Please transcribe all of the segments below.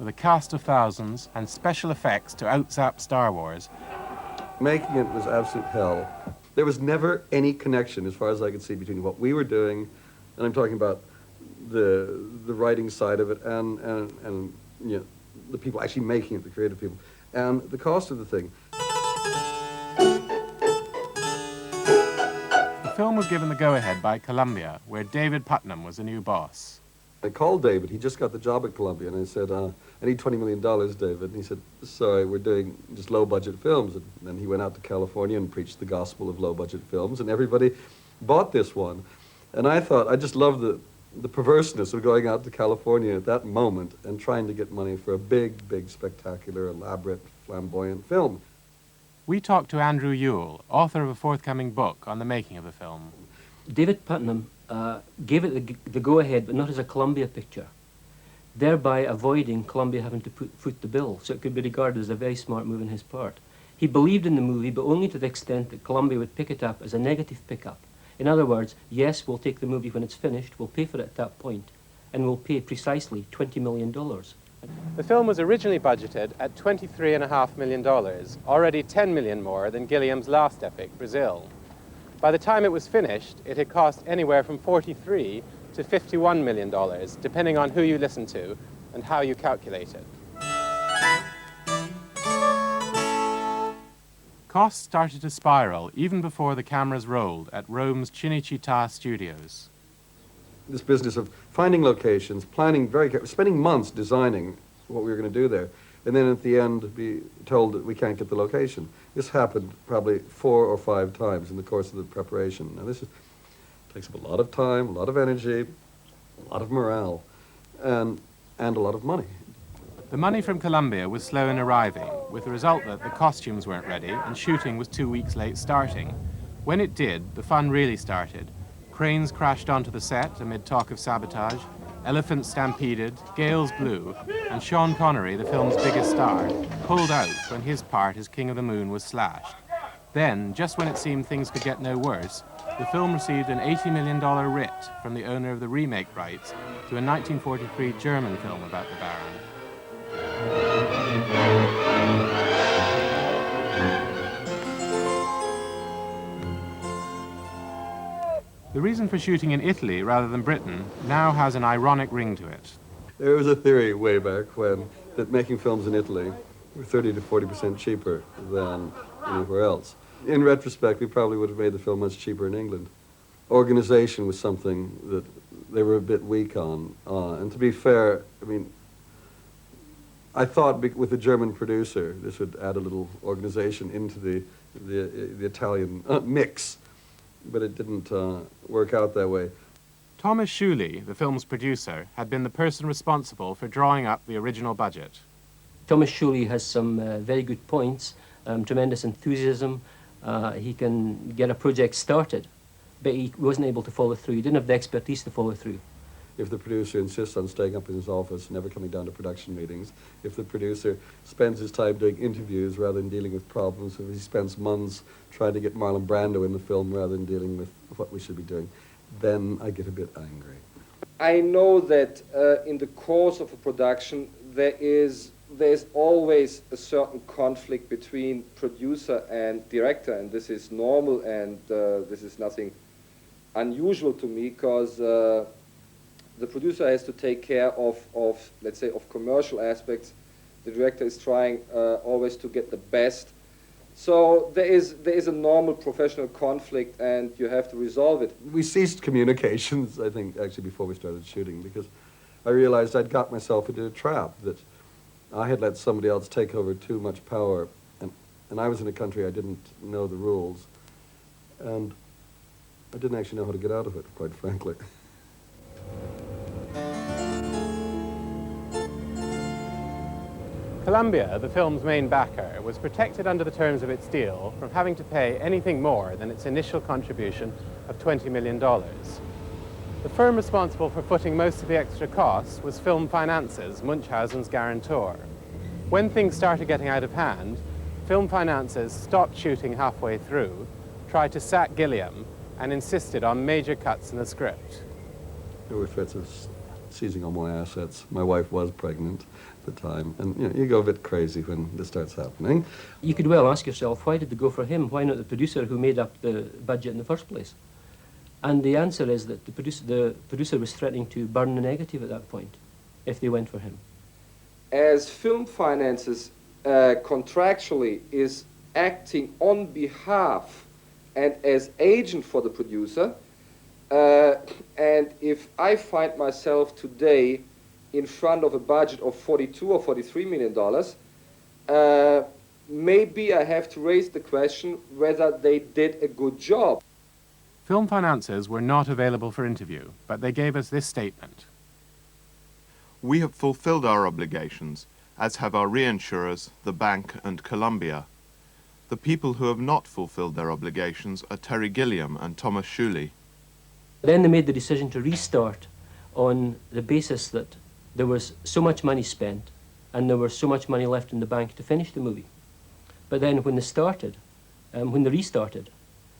with a cast of thousands and special effects to outsap Star Wars. Making it was absolute hell. There was never any connection, as far as I could see, between what we were doing, and I'm talking about the writing side of it, and you know, the people actually making it, the creative people, and the cost of the thing. The film was given the go-ahead by Columbia, where David Putnam was the new boss. I called David. He just got the job at Columbia, and I said, I need $20 million, David. And he said, sorry, we're doing just low-budget films. And then he went out to California and preached the gospel of low-budget films, and everybody bought this one. And I thought, I just love the perverseness of going out to California at that moment and trying to get money for a big, big, spectacular, elaborate, flamboyant film. We talked to Andrew Yule, author of a forthcoming book on the making of the film. David Putnam gave it the go-ahead, but not as a Columbia picture, thereby avoiding Columbia having to foot the bill, so it could be regarded as a very smart move on his part. He believed in the movie, but only to the extent that Columbia would pick it up as a negative pickup. In other words, yes, we'll take the movie when it's finished, we'll pay for it at that point, and we'll pay precisely $20 million. The film was originally budgeted at $23.5 million, already $10 million more than Gilliam's last epic, Brazil. By the time it was finished, it had cost anywhere from $43 to $51 million, depending on who you listen to and how you calculate it. Costs started to spiral even before the cameras rolled at Rome's Cinecittà studios. This business of finding locations, planning very carefully, spending months designing what we were going to do there, and then at the end be told that we can't get the location. This happened probably 4 or 5 times in the course of the preparation. Now takes up a lot of time, a lot of energy, a lot of morale, and a lot of money. The money from Columbia was slow in arriving, with the result that the costumes weren't ready and shooting was 2 weeks late starting. When it did, the fun really started. Cranes crashed onto the set amid talk of sabotage, elephants stampeded, gales blew, and Sean Connery, the film's biggest star, pulled out when his part as King of the Moon was slashed. Then, just when it seemed things could get no worse, the film received an $80 million writ from the owner of the remake rights to a 1943 German film about the Baron. The reason for shooting in Italy rather than Britain now has an ironic ring to it. There was a theory way back when that making films in Italy were 30 to 40% cheaper than anywhere else. In retrospect, we probably would have made the film much cheaper in England. Organization was something that they were a bit weak on. And to be fair, I mean, I thought with a German producer, this would add a little organization into the Italian mix. But it didn't work out that way. Thomas Schuley, the film's producer, had been the person responsible for drawing up the original budget. Thomas Schuley has some very good points, tremendous enthusiasm. He can get a project started, but he wasn't able to follow through. He didn't have the expertise to follow through. If the producer insists on staying up in his office, never coming down to production meetings, if the producer spends his time doing interviews rather than dealing with problems, if he spends months trying to get Marlon Brando in the film rather than dealing with what we should be doing, then I get a bit angry. I know that in the course of a production, there's always a certain conflict between producer and director, and this is normal, and this is nothing unusual to me, because the producer has to take care of, let's say, of commercial aspects. The director is trying always to get the best. So there is a normal professional conflict, and you have to resolve it. We ceased communications, I think, actually before we started shooting, because I realized I'd got myself into a trap, that I had let somebody else take over too much power, and I was in a country I didn't know the rules, and I didn't actually know how to get out of it, quite frankly. Columbia, the film's main backer, was protected under the terms of its deal from having to pay anything more than its initial contribution of $20 million. The firm responsible for footing most of the extra costs was Film Finances, Munchausen's guarantor. When things started getting out of hand, Film Finances stopped shooting halfway through, tried to sack Gilliam, and insisted on major cuts in the script. There were threats of seizing all my assets. My wife was pregnant. the time. And you go a bit crazy when this starts happening. You could well ask yourself, why did they go for him? Why not the producer who made up the budget in the first place? And the answer is that the producer was threatening to burn the negative at that point if they went for him. As Film Finances contractually is acting on behalf and as agent for the producer, and if I find myself today in front of a budget of $42 or $43 million, maybe I have to raise the question whether they did a good job. Film Finances were not available for interview, but they gave us this statement. We have fulfilled our obligations, as have our reinsurers, the bank and Columbia. The people who have not fulfilled their obligations are Terry Gilliam and Thomas Shuley. Then they made the decision to restart on the basis that there was so much money spent and there was so much money left in the bank to finish the movie. But then when they started, when they restarted,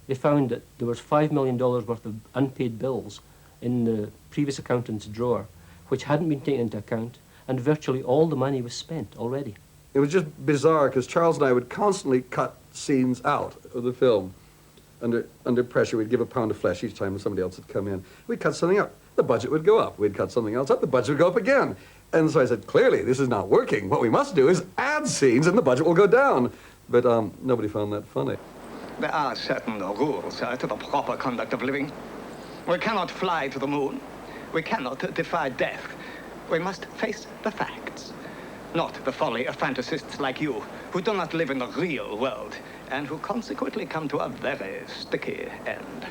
they found that there was $5 million worth of unpaid bills in the previous accountant's drawer, which hadn't been taken into account, and virtually all the money was spent already. It was just bizarre because Charles and I would constantly cut scenes out of the film. Under pressure, we'd give a pound of flesh each time somebody else would come in. We'd cut something up. The budget would go up. We'd cut something else up. The budget would go up again. And so I said, clearly, this is not working. What we must do is add scenes and the budget will go down. But nobody found that funny. There are certain rules to the proper conduct of living. We cannot fly to the moon. We cannot defy death. We must face the facts, not the folly of fantasists like you, who do not live in the real world, and who consequently come to a very sticky end.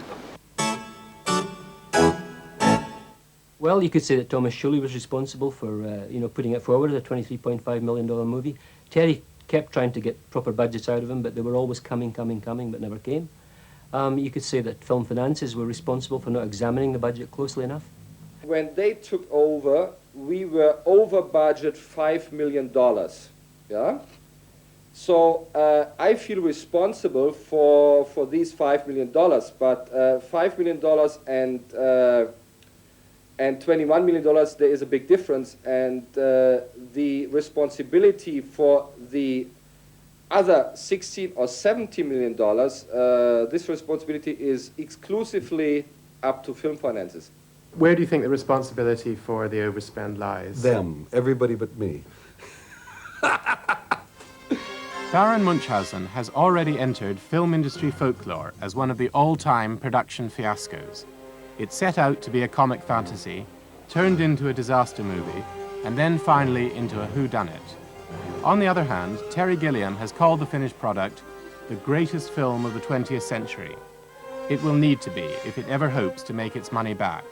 Well, you could say that Thomas Shuley was responsible for, putting it forward as a $23.5 million movie. Terry kept trying to get proper budgets out of him, but they were always coming, but never came. You could say that Film Finances were responsible for not examining the budget closely enough. When they took over, we were over budget $5 million. Yeah? So I feel responsible for these $5 million, but $5 million and $21 million, there is a big difference, and the responsibility for the other $16 or $17 million, this responsibility is exclusively up to Film Finances. Where do you think the responsibility for the overspend lies? Them, everybody but me. Baron Munchausen has already entered film industry folklore as one of the all-time production fiascos. It set out to be a comic fantasy, turned into a disaster movie, and then finally into a whodunit. On the other hand, Terry Gilliam has called the finished product the greatest film of the 20th century. It will need to be if it ever hopes to make its money back.